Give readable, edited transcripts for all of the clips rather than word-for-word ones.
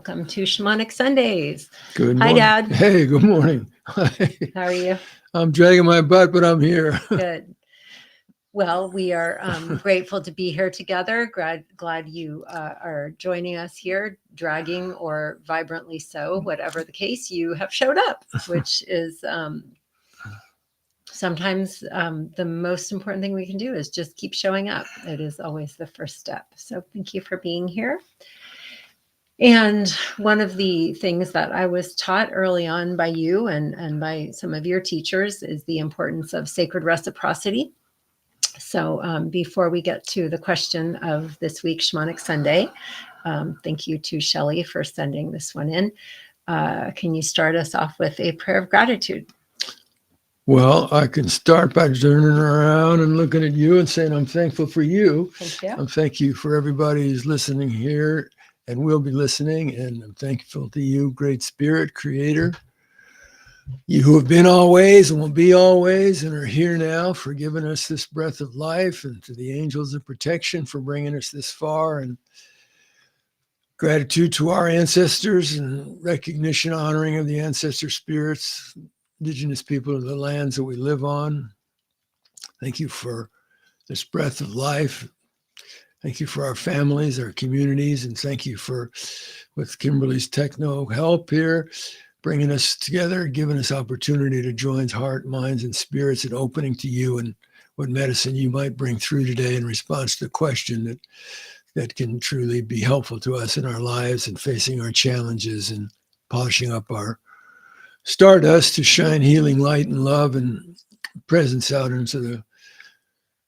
welcome to Shamanic Sundays. Good Hi, morning. Dad. Hey, good morning. Hi. How are you? I'm dragging my butt, but I'm here. Good. Well, we are grateful to be here together. Glad you are joining us here, dragging or vibrantly so, whatever the case, you have showed up, which is sometimes the most important thing we can do is just keep showing up. It is always the first step. So thank you for being here. And one of the things that I was taught early on by you and by some of your teachers is the importance of sacred reciprocity. So before we get to the question of this week's Shamanic Sunday, thank you to Shelley for sending this one in. Can you start us off with a prayer of gratitude? Well, I can start by turning around and looking at you and saying, I'm thankful for you. Thank you. I'm thank you for everybody who's listening here and will be listening. And I'm thankful to you, Great Spirit, Creator. You who have been always and will be always and are here now for giving us this breath of life, and to the angels of protection for bringing us this far, and gratitude to our ancestors and recognition, honoring of the ancestor spirits, indigenous people of the lands that we live on. Thank you for this breath of life. Thank you for our families, our communities, and thank you for, with Kimberly's techno help here, bringing us together, giving us opportunity to join heart, minds, and spirits, and opening to you and what medicine you might bring through today in response to the question that can truly be helpful to us in our lives and facing our challenges and polishing up our stardust to shine healing light and love and presence out into the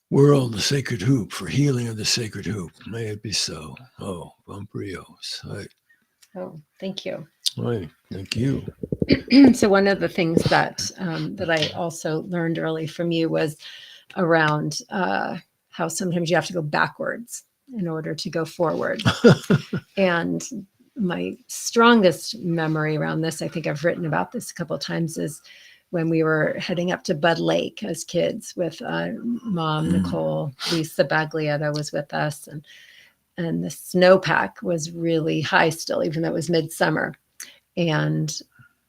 world, the sacred hoop, for healing of the sacred hoop. May it be so. Oh, Vamprios. Oh, thank you. Right. Thank you. So one of the things that I also learned early from you was around how sometimes you have to go backwards in order to go forward. And my strongest memory around this, I think I've written about this a couple of times, is when we were heading up to Bud Lake as kids with Mom, Nicole, Lisa Baglietta was with us, and the snowpack was really high still, even though it was midsummer. And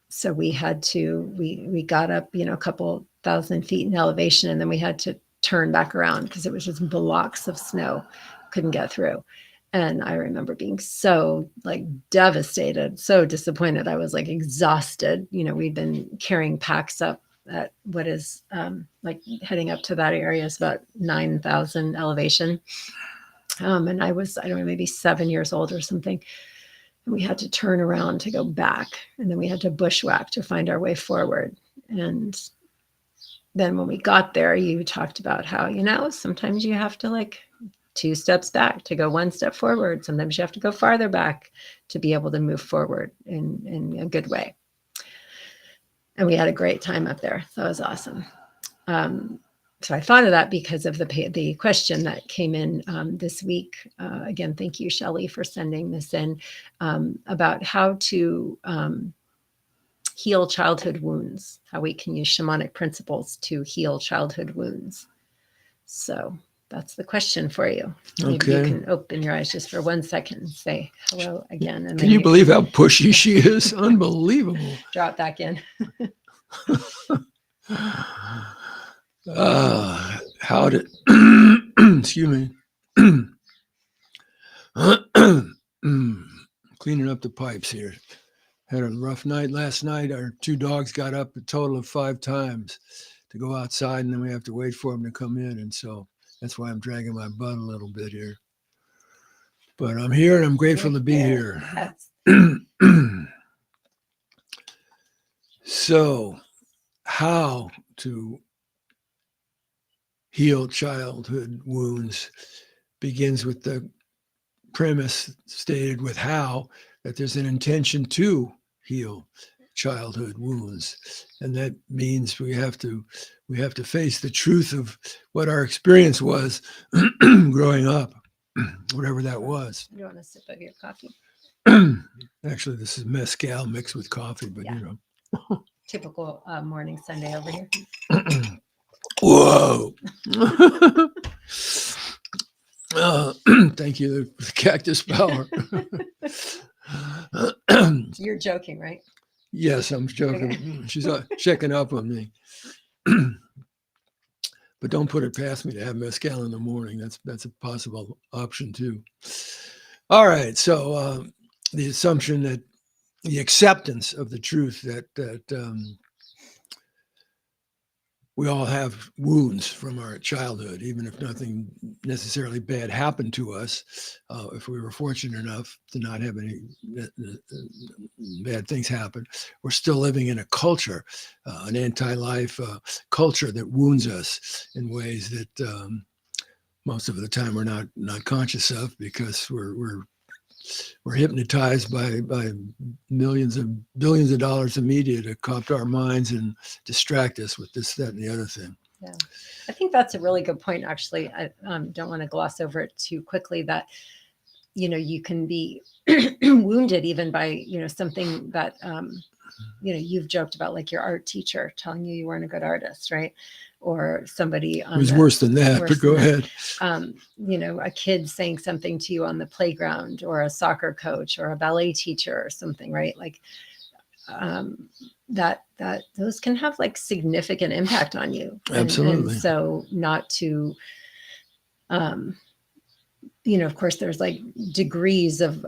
so we had to, we got up, a couple thousand feet in elevation, and then we had to turn back around because it was just blocks of snow, couldn't get through. And I remember being so devastated, so disappointed. I was exhausted. We'd been carrying packs up at what is heading up to that area is about 9,000 elevation. And I was, I don't know, maybe 7 years old or something. And we had to turn around to go back. And then we had to bushwhack to find our way forward. And then when we got there, you talked about how, sometimes you have to 2 steps back to go 1 step forward. Sometimes you have to go farther back to be able to move forward in a good way. And we had a great time up there. So it was awesome. So I thought of that because of the question that came in this week. Again, thank you, Shelley, for sending this in about how to heal childhood wounds, how we can use shamanic principles to heal childhood wounds. So that's the question for you. Maybe you can open your eyes just for 1 second and say hello again. And can you believe how pushy she is? Unbelievable. Drop back in. How did, excuse me, cleaning up the pipes here. Had a rough night last night. Our 2 dogs got up a total of 5 times to go outside, and then we have to wait for them to come in. And so that's why I'm dragging my butt a little bit here. But I'm here and I'm grateful to be here. So, how to heal childhood wounds begins with the premise stated with how, that there's an intention to heal childhood wounds. And that means we have to face the truth of what our experience was growing up, whatever that was. You want a sip of your coffee? Actually, this is mezcal mixed with coffee, but Typical morning Sunday over here. Whoa. Thank you, the cactus power. You're joking, right? Yes, I'm joking. She's checking up on me. But don't put it past me to have mezcal in the morning. That's a possible option too. All right. So the assumption that the acceptance of the truth that we all have wounds from our childhood, even if nothing necessarily bad happened to us. If we were fortunate enough to not have any bad things happen, we're still living in a culture, an anti-life culture that wounds us in ways that most of the time we're not conscious of, because we're hypnotized by billions of dollars of media to co-opt our minds and distract us with this, that, and the other thing. Yeah, I think that's a really good point. Actually, I don't want to gloss over it too quickly. That you can be wounded even by something that you've joked about, like your art teacher telling you weren't a good artist, right? Or somebody it was worse than that, but go ahead. A kid saying something to you on the playground, or a soccer coach or a ballet teacher or something, right? Like that those can have like significant impact on you. Absolutely. And so not to of course there's like degrees of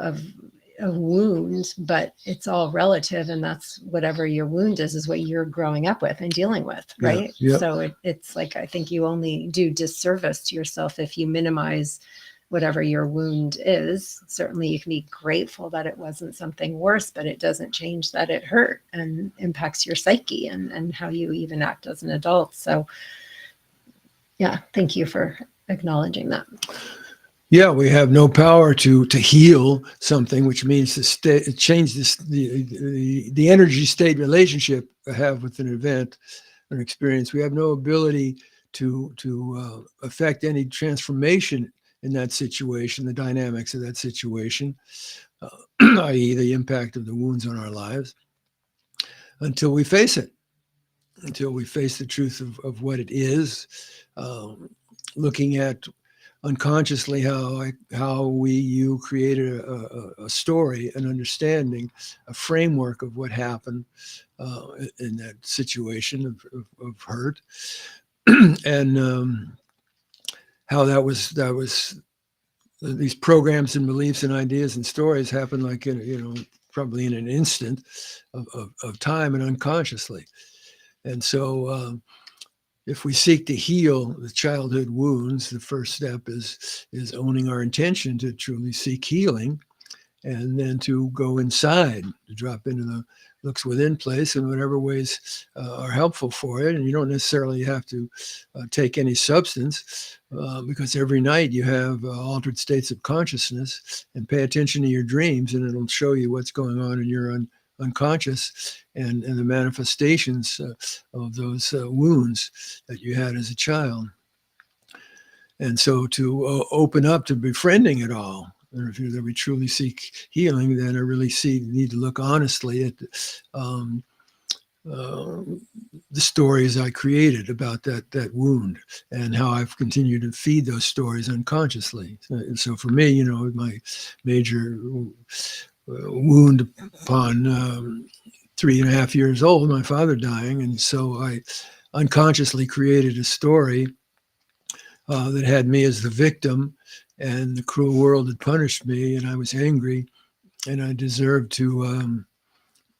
a wound, but it's all relative, and that's whatever your wound is what you're growing up with and dealing with, right? Yeah. Yep. So it's like, I think you only do disservice to yourself if you minimize whatever your wound is. Certainly you can be grateful that it wasn't something worse, but it doesn't change that it hurt and impacts your psyche and how you even act as an adult. So yeah, thank you for acknowledging that. Yeah, we have no power to heal something, which means to change the energy state relationship I have with an event, an experience. We have no ability to affect any transformation in that situation, the dynamics of that situation, i.e. the impact of the wounds on our lives, until we face it, until we face the truth of what it is, looking at unconsciously how you created a story, an understanding, a framework of what happened in that situation of hurt, and how that was these programs and beliefs and ideas and stories happen like probably in an instant of time and unconsciously. And so if we seek to heal the childhood wounds, the first step is owning our intention to truly seek healing, and then to go inside, to drop into the looks within place in whatever ways are helpful for it. And you don't necessarily have to take any substance, because every night you have altered states of consciousness, and pay attention to your dreams, and it'll show you what's going on in your unconscious and the manifestations of those wounds that you had as a child. And so to open up to befriending it all, and if we truly seek healing, then I really need to look honestly at the stories I created about that wound, and how I've continued to feed those stories unconsciously. So for me, my major wound upon 3.5 years old, my father dying. And so I unconsciously created a story that had me as the victim, and the cruel world had punished me, and I was angry, and I deserved to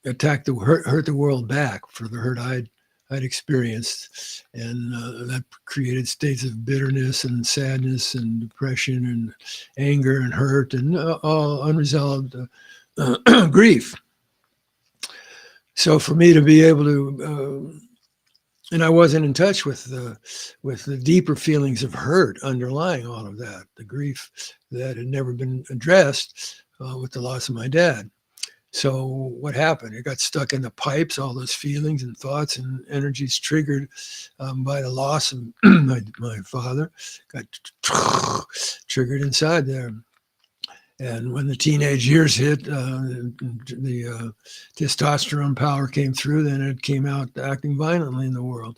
hurt the world back for the hurt I'd experienced. And that created states of bitterness and sadness and depression and anger and hurt and all unresolved grief. So for me to be able to, and I wasn't in touch with the deeper feelings of hurt underlying all of that, the grief that had never been addressed with the loss of my dad. So what happened? It got stuck in the pipes, all those feelings and thoughts and energies triggered by the loss of my father got triggered inside there. And when the teenage years hit, the testosterone power came through, then it came out acting violently in the world.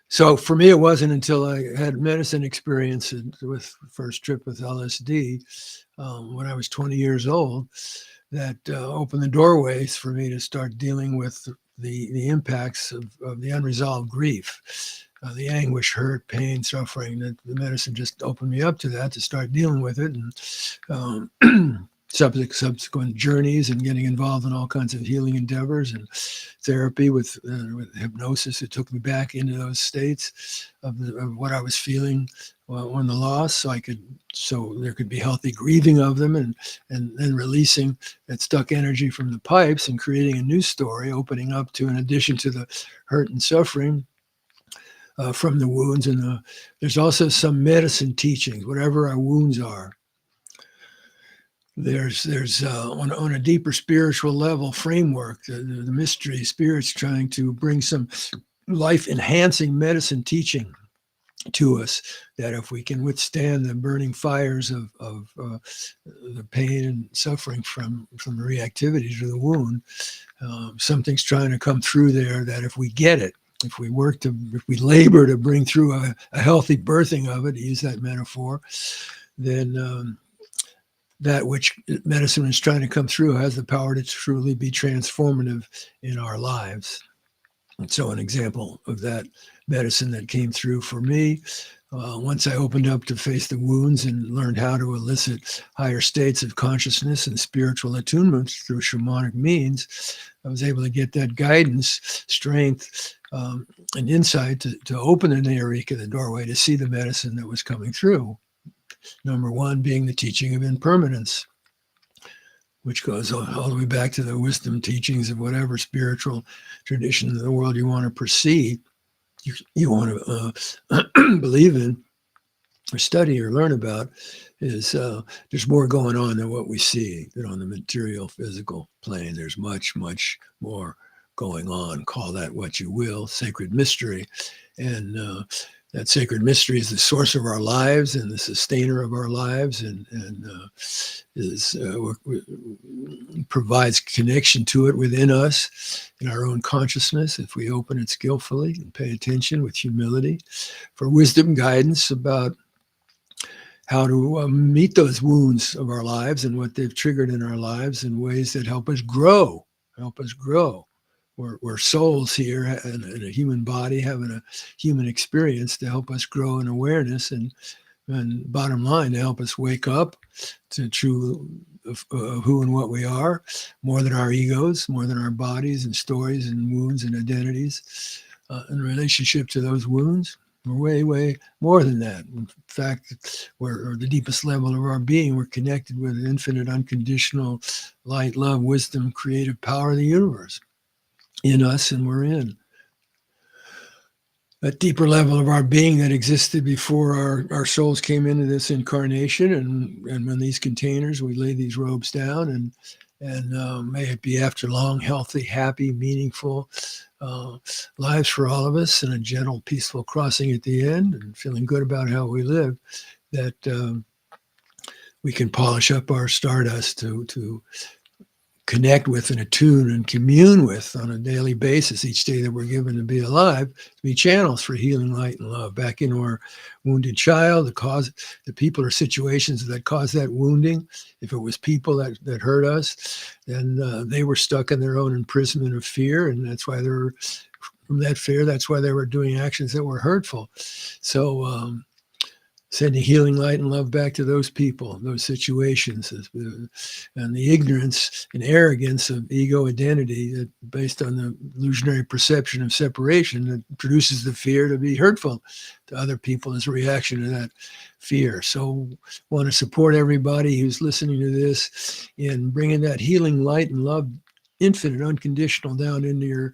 So for me, it wasn't until I had medicine experience with first trip with LSD when I was 20 years old that opened the doorways for me to start dealing with the impacts of the unresolved grief, the anguish, hurt, pain, suffering. That the medicine just opened me up to that, to start dealing with it, and subsequent journeys and getting involved in all kinds of healing endeavors and therapy with hypnosis. It took me back into those states of what I was feeling on the loss, so there could be healthy grieving of them, and then releasing that stuck energy from the pipes and creating a new story, opening up to, in addition to the hurt and suffering from the wounds. And there's also some medicine teachings, whatever our wounds are. There's on a deeper spiritual level framework, the mystery spirits trying to bring some life-enhancing medicine teaching to us, that if we can withstand the burning fires of the pain and suffering from the reactivity to the wound, something's trying to come through there, that if we get it, if we labor to bring through a healthy birthing of it, to use that metaphor, then that which medicine is trying to come through has the power to truly be transformative in our lives. And so an example of that medicine that came through for me, once I opened up to face the wounds and learned how to elicit higher states of consciousness and spiritual attunements through shamanic means, I was able to get that guidance, strength, and insight to open an eureka, the doorway, to see the medicine that was coming through. Number one being the teaching of impermanence, which goes all the way back to the wisdom teachings of whatever spiritual tradition in the world you want to perceive, you want to believe in, or study, or learn about. Is there's more going on than what we see, that on the material, physical plane. There's much, much more going on. Call that what you will, sacred mystery. And that sacred mystery is the source of our lives and the sustainer of our lives, and provides connection to it within us in our own consciousness, if we open it skillfully and pay attention with humility for wisdom guidance about how to meet those wounds of our lives and what they've triggered in our lives in ways that help us grow. We're souls here in a human body, having a human experience to help us grow in awareness, and bottom line, to help us wake up to true who and what we are, more than our egos, more than our bodies and stories and wounds and identities. In relationship to those wounds, we're way, way more than that. In fact, we're the deepest level of our being. We're connected with infinite, unconditional light, love, wisdom, creative power of the universe in us, and we're in that deeper level of our being that existed before our souls came into this incarnation. And when these containers, we lay these robes down, and may it be after long, healthy, happy, meaningful lives for all of us, and a gentle, peaceful crossing at the end, and feeling good about how we live, that we can polish up our stardust to connect with and attune and commune with on a daily basis, each day that we're given to be alive, to be channels for healing, light, and love back into our wounded child, the people or situations that cause that wounding. If it was people that hurt us, then they were stuck in their own imprisonment of fear, and that's why from that fear, that's why they were doing actions that were hurtful. So sending healing, light, and love back to those people, those situations, and the ignorance and arrogance of ego identity that, based on the illusionary perception of separation, that produces the fear to be hurtful to other people as a reaction to that fear. So I want to support everybody who's listening to this in bringing that healing, light, and love, infinite, unconditional, down into your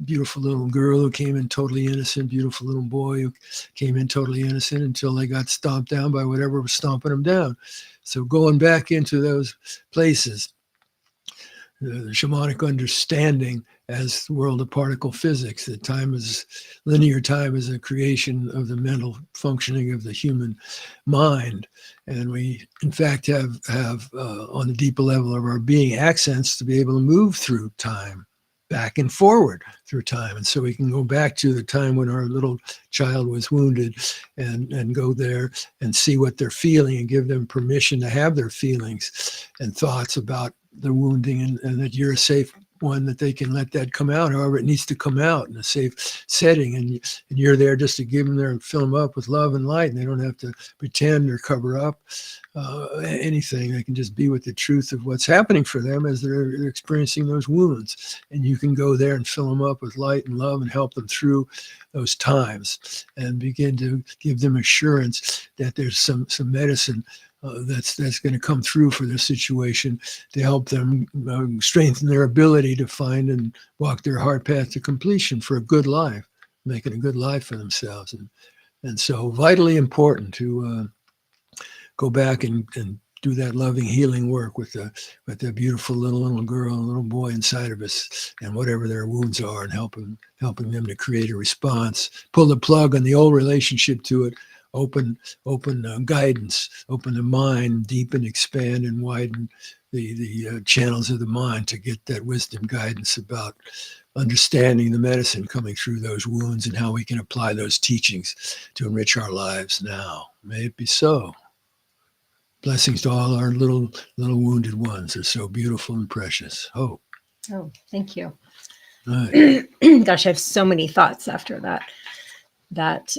beautiful little girl who came in totally innocent, beautiful little boy who came in totally innocent until they got stomped down by whatever was stomping them down. So going back into those places, the shamanic understanding as the world of particle physics, that linear time is a creation of the mental functioning of the human mind. And we, in fact, have on the deeper level of our being, accents to be able to move through time back and forward through time. And so we can go back to the time when our little child was wounded and go there and see what they're feeling and give them permission to have their feelings and thoughts about the wounding, and that you're a safe one, that they can let that come out however it needs to come out in a safe setting. And you're there just to give them there and fill them up with love and light. And they don't have to pretend or cover up anything. They can just be with the truth of what's happening for them as they're experiencing those wounds. And you can go there and fill them up with light and love and help them through those times and begin to give them assurance that there's some medicine that's going to come through for this situation to help them strengthen their ability to find and walk their hard path to completion for a good life, making a good life for themselves. And so vitally important to go back and do that loving healing work with the beautiful little girl and little boy inside of us, and whatever their wounds are, and helping them to create a response, pull the plug on the old relationship to it, open guidance, open the mind, deepen, expand, and widen the channels of the mind to get that wisdom guidance about understanding the medicine coming through those wounds and how we can apply those teachings to enrich our lives now. May it be so. Blessings to all our little wounded ones. They're so beautiful and precious. Oh, thank you. Right. Gosh, I have so many thoughts after that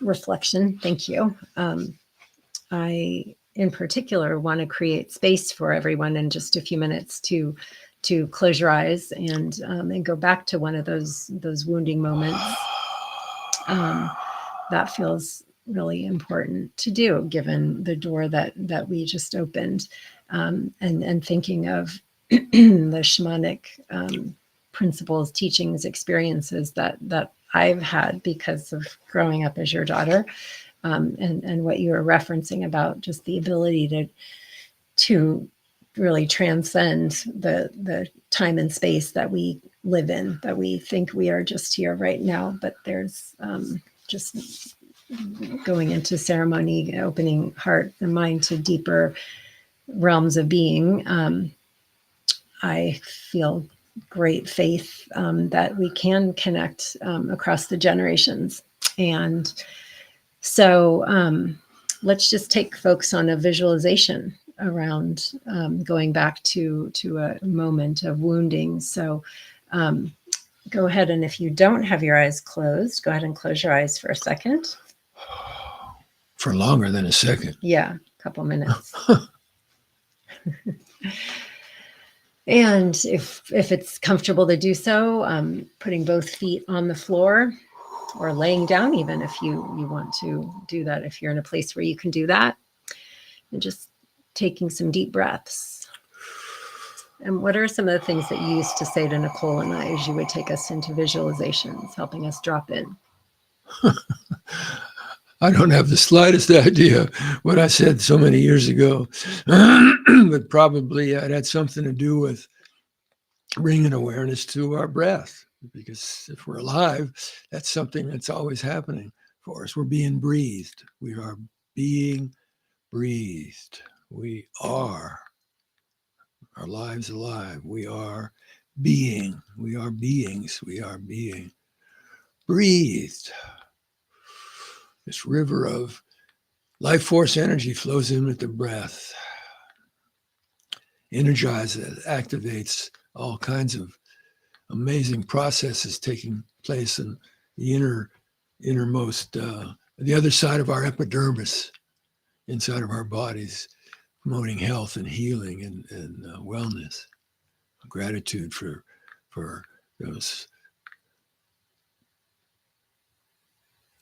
reflection. Thank you. I, in particular, want to create space for everyone in just a few minutes to close your eyes and go back to one of those wounding moments. That feels really important to do, given the door that we just opened, and thinking of the shamanic principles, teachings, experiences that I've had because of growing up as your daughter, and what you were referencing about just the ability to really transcend the time and space that we live in, that we think we are just here right now, but there's just going into ceremony, opening heart and mind to deeper realms of being. I feel great faith that we can connect across the generations. And so let's just take folks on a visualization around going back to a moment of wounding. So go ahead, and if you don't have your eyes closed, go ahead and close your eyes for a second. For longer than a second. Yeah, a couple minutes. And if it's comfortable to do so, putting both feet on the floor or laying down, even if you want to do that, if you're in a place where you can do that, and just taking some deep breaths. And what are some of the things that you used to say to Nicole and I as you would take us into visualizations, helping us drop in? I don't have the slightest idea what I said so many years ago, but probably it had something to do with bringing awareness to our breath, because if we're alive, that's something that's always happening for us. We're being breathed. We are being breathed. We are our lives alive. We are being. We are beings. We are being breathed. This river of life force energy flows in with the breath, energizes, activates all kinds of amazing processes taking place in the innermost, the other side of our epidermis, inside of our bodies, promoting health and healing and wellness. Gratitude for those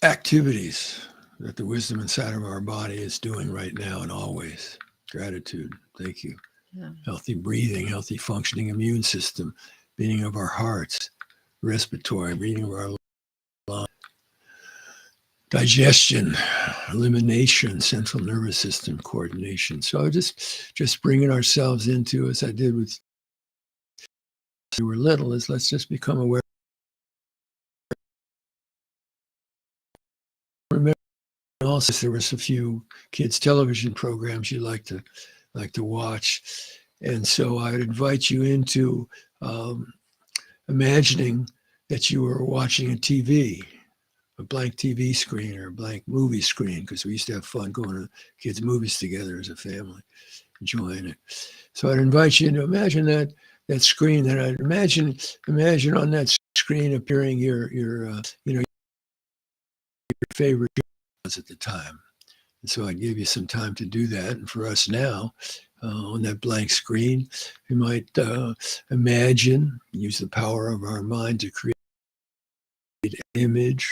activities that the wisdom inside of our body is doing right now and always. Gratitude. Thank you. Yeah. Healthy breathing, healthy functioning immune system, beating of our hearts, respiratory, breathing of our lungs, digestion, elimination, central nervous system coordination. So just bringing ourselves into, as I did with we were little, is let's just become aware. Remember, also there was a few kids television programs you like to watch, and so I'd invite you into imagining that you were watching a TV, a blank TV screen or a blank movie screen, because we used to have fun going to kids' movies together as a family, enjoying it. So I'd invite you to imagine that screen. That I'd imagine on that screen appearing your favorite shows at the time. And so I'd give you some time to do that. And for us now, on that blank screen, you might imagine, use the power of our mind to create an image,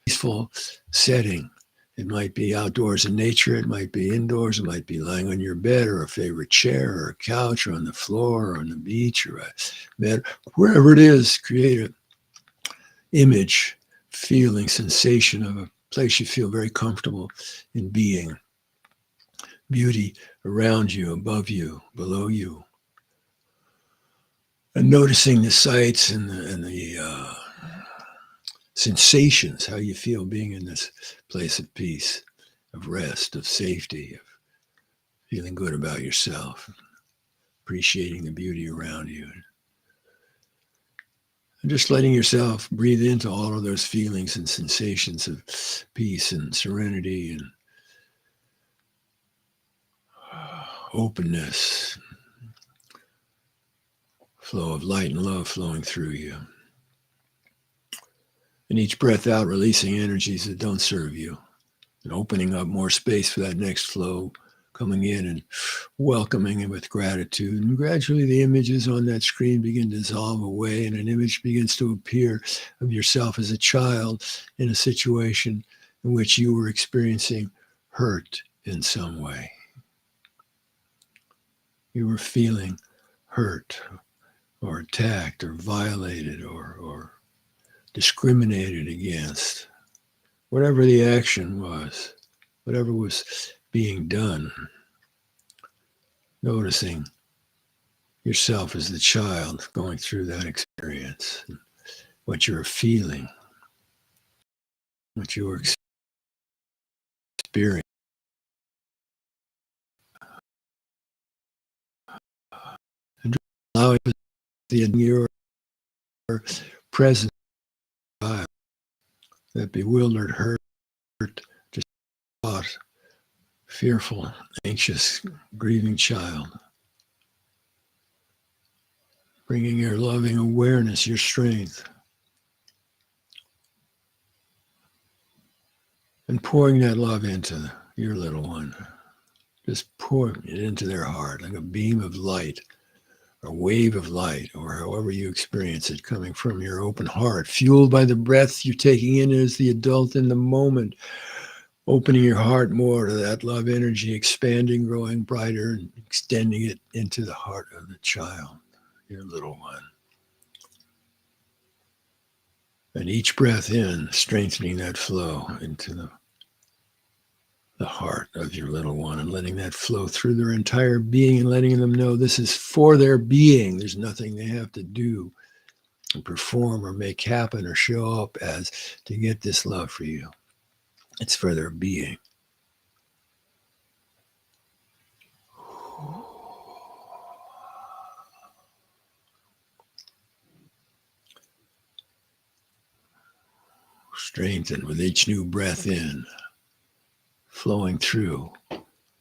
peaceful setting. It might be outdoors in nature. It might be indoors. It might be lying on your bed or a favorite chair or a couch or on the floor or on the beach or a bed. Wherever it is, create an image, feeling, sensation of a place you feel very comfortable in being. Beauty around you, above you, below you. And noticing the sights and the sensations, how you feel being in this place of peace, of rest, of safety, of feeling good about yourself, appreciating the beauty around you. And just letting yourself breathe into all of those feelings and sensations of peace and serenity and openness, flow of light and love flowing through you. And each breath out, releasing energies that don't serve you and opening up more space for that next flow, coming in and welcoming it with gratitude. And gradually the images on that screen begin to dissolve away and an image begins to appear of yourself as a child in a situation in which you were experiencing hurt in some way. You were feeling hurt or attacked or violated or discriminated against. Whatever the action was, whatever was being done, noticing yourself as the child going through that experience, what you're feeling, what you were experiencing. And allowing your present child, that bewildered, hurt, just thought, fearful, anxious, grieving child. Bringing your loving awareness, your strength, and pouring that love into your little one. Just pouring it into their heart like a beam of light, a wave of light, or however you experience it, coming from your open heart, fueled by the breath you're taking in as the adult in the moment, opening your heart more to that love energy, expanding, growing brighter, and extending it into the heart of the child, your little one. And each breath in, strengthening that flow into the heart of your little one and letting that flow through their entire being and letting them know this is for their being. There's nothing they have to do and perform or make happen or show up as to get this love for you. It's for their being. Strengthen with each new breath in, flowing through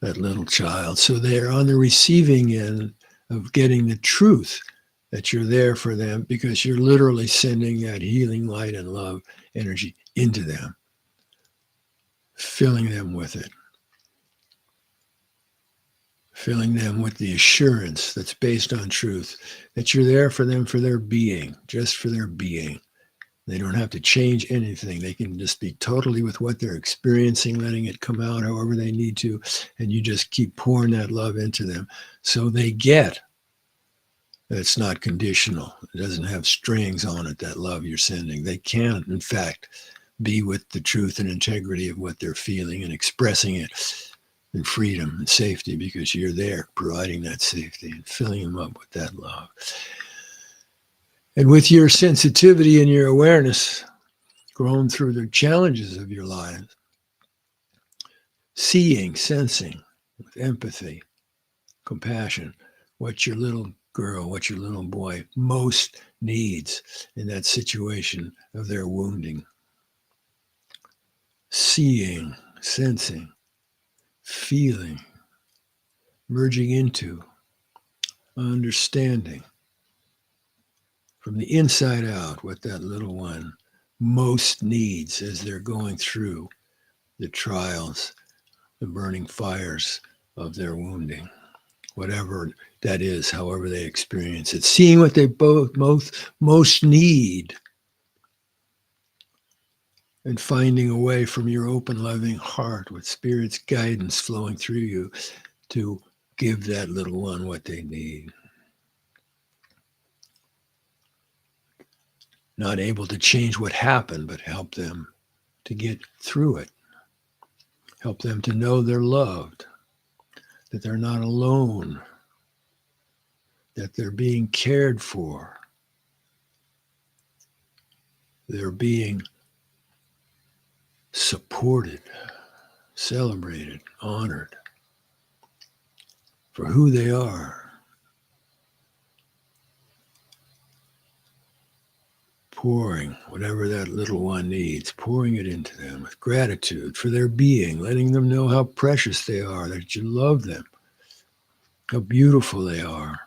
that little child. So they're on the receiving end of getting the truth that you're there for them because you're literally sending that healing light and love energy into them, filling them with it, filling them with the assurance that's based on truth that you're there for them for their being, just for their being. They don't have to change anything. They can just be totally with what they're experiencing, letting it come out however they need to. And you just keep pouring that love into them so they get that it's not conditional. It doesn't have strings on it, that love you're sending. They can, in fact, be with the truth and integrity of what they're feeling and expressing it in freedom and safety because you're there providing that safety and filling them up with that love. And with your sensitivity and your awareness grown through the challenges of your lives, seeing, sensing with empathy, compassion, what your little girl, what your little boy most needs in that situation of their wounding. Seeing, sensing, feeling, merging into, understanding from the inside out what that little one most needs as they're going through the trials, the burning fires of their wounding, whatever that is, however they experience it. Seeing what they both most need and finding a way from your open, loving heart with Spirit's guidance flowing through you to give that little one what they need. Not able to change what happened, but help them to get through it. Help them to know they're loved, that they're not alone, that they're being cared for. They're being supported, celebrated, honored for who they are. Pouring whatever that little one needs, pouring it into them with gratitude for their being, letting them know how precious they are, that you love them, how beautiful they are,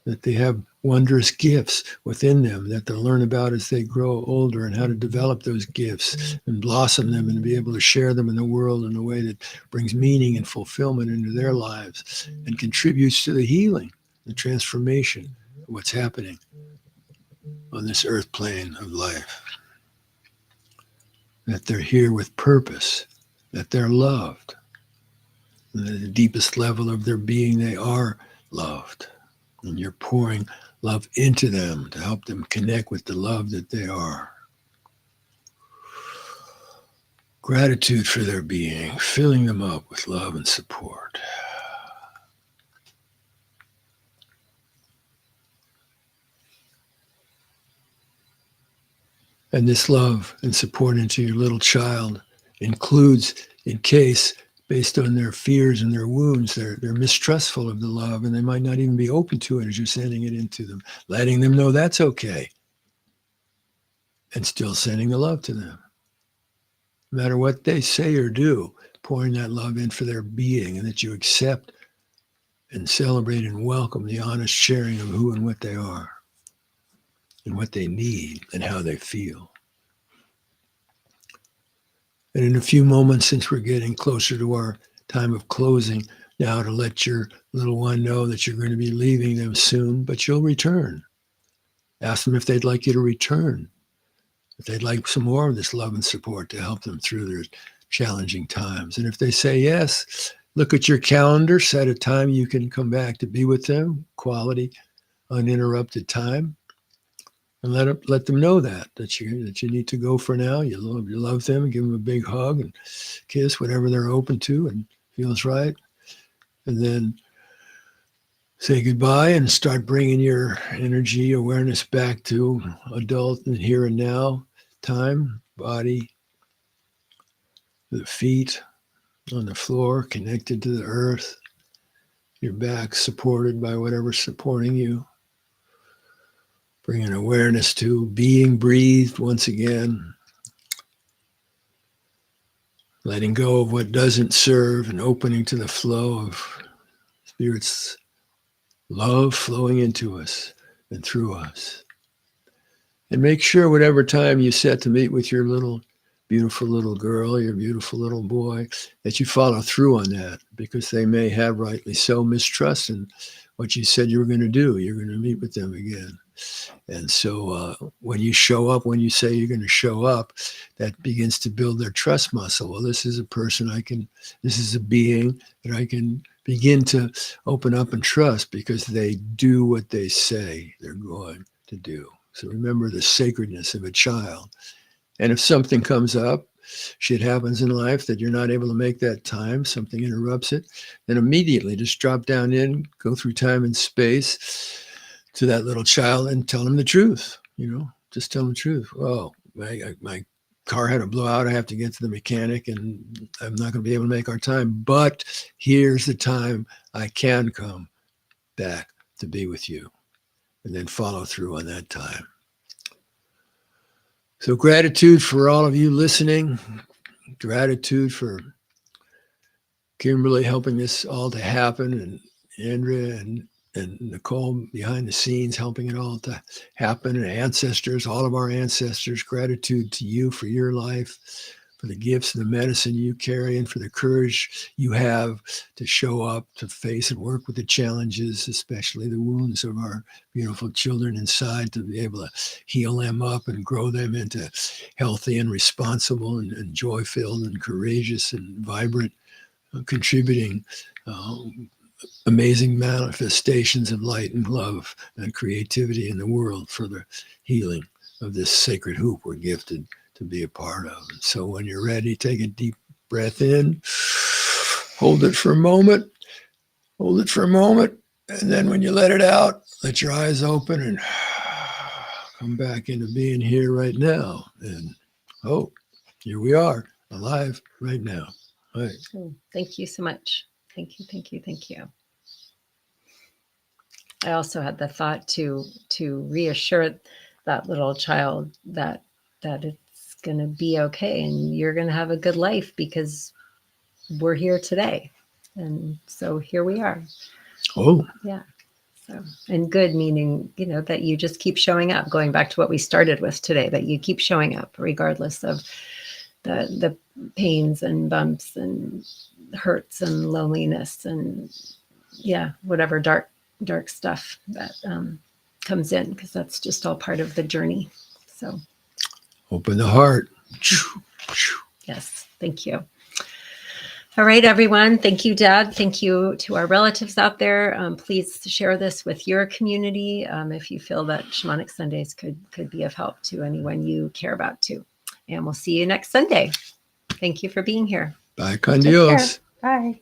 that they have wondrous gifts within them that they'll learn about as they grow older, and how to develop those gifts and blossom them and be able to share them in the world in a way that brings meaning and fulfillment into their lives and contributes to the healing, the transformation of what's happening on this earth plane of life. That they're here with purpose, that they're loved, and at the deepest level of their being they are loved. And you're pouring love into them to help them connect with the love that they are. Gratitude for their being, filling them up with love and support. And this love and support into your little child includes, in case, based on their fears and their wounds, they're mistrustful of the love, and they might not even be open to it as you're sending it into them, letting them know that's okay, and still sending the love to them. No matter what they say or do, pouring that love in for their being, and that you accept and celebrate and welcome the honest sharing of who and what they are, and what they need, and how they feel. And in a few moments, since we're getting closer to our time of closing, now to let your little one know that you're going to be leaving them soon, but you'll return. Ask them if they'd like you to return, if they'd like some more of this love and support to help them through their challenging times. And if they say yes, look at your calendar, set a time you can come back to be with them, quality, uninterrupted time. And let them know that you need to go for now. You love them, give them a big hug and kiss, whatever they're open to and feels right. And then say goodbye and start bringing your energy, awareness back to adult and here and now time, body, the feet on the floor, connected to the earth, your back supported by whatever's supporting you. Bringing awareness to being breathed once again. Letting go of what doesn't serve and opening to the flow of Spirit's love flowing into us and through us. And make sure whatever time you set to meet with your beautiful little girl, your beautiful little boy, that you follow through on that, because they may have, rightly so, mistrust in what you said you were going to do. You're going to meet with them again. And so when you show up, when you say you're going to show up, that begins to build their trust muscle. Well, this is a person this is a being that I can begin to open up and trust, because they do what they say they're going to do. So remember the sacredness of a child. And if something comes up, shit happens in life that you're not able to make that time, something interrupts it, then immediately just drop down in, go through time and space to that little child and tell them the truth. Just tell them the truth. Oh, my car had a blowout. I have to get to the mechanic and I'm not going to be able to make our time, but here's the time I can come back to be with you, and then follow through on that time. So gratitude for all of you listening. Gratitude for Kimberly helping this all to happen, and Andrea and Nicole behind the scenes helping it all to happen, and ancestors, all of our ancestors. Gratitude to you for your life, for the gifts and the medicine you carry, and for the courage you have to show up, to face and work with the challenges, especially the wounds of our beautiful children inside, to be able to heal them up and grow them into healthy and responsible and joy-filled and courageous and vibrant, contributing amazing manifestations of light and love and creativity in the world for the healing of this sacred hoop we're gifted to be a part of. And so when you're ready, take a deep breath in, hold it for a moment, and then when you let it out, let your eyes open and come back into being here right now. And here we are, alive right now. All right. Oh, thank you so much. Thank you. I also had the thought to reassure that little child that it's going to be okay and you're going to have a good life because we're here today. And so here we are. Oh, yeah. So, and good meaning, that you just keep showing up, going back to what we started with today, that you keep showing up regardless of the pains and bumps and hurts and loneliness and whatever dark stuff that comes in, because that's just all part of the journey. So open the heart. Yes, thank you. All right, everyone. Thank you, Dad. Thank you to our relatives out there. Please share this with your community if you feel that Shamanic Sundays could be of help to anyone you care about too. And we'll see you next Sunday. Thank you for being here. Bye, con Dios. Bye.